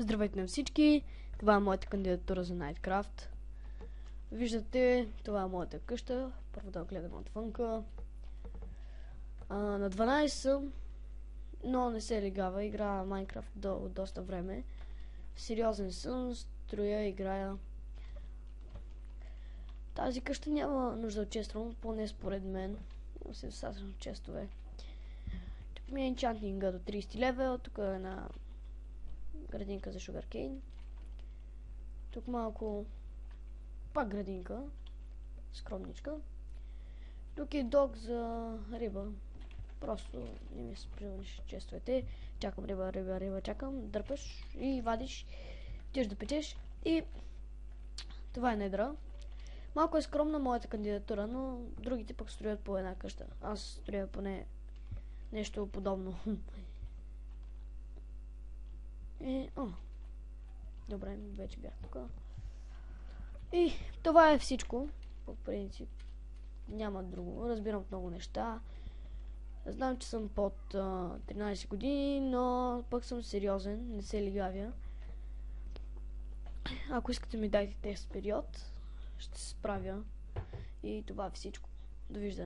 Здравейте на всички! Това е моята кандидатура за Nightcraft. Виждате, това е моята къща. Първо да гледам отвънка. На 12 съм, но не се лигава. Играя Minecraft от доста време. Сериозен съм, строя, играя. Тази къща няма нужда от чествам, поне според мен. Но се достатъчно честове. Тук ми е енчантинга до 30 левел. Тук е една градинка за Sugarcane. Тук малко пак градинка. Скромничка. Тук е док за риба. Просто не ми се приемаш честовете. Чакам риба, чакам. Дърпаш и вадиш. Тиш да печеш. И това е недра. Малко е скромна моята кандидатура, но другите пък строят по една къща. Аз строя поне нещо подобно. Добре, вече бях тук. И това е всичко. По принцип няма друго. Разбирам много неща. Знам, че съм под 13 години, но пък съм сериозен. Не се лигавя. Ако искате ми дайте тест период, ще се справя. И това е всичко. Довиждане.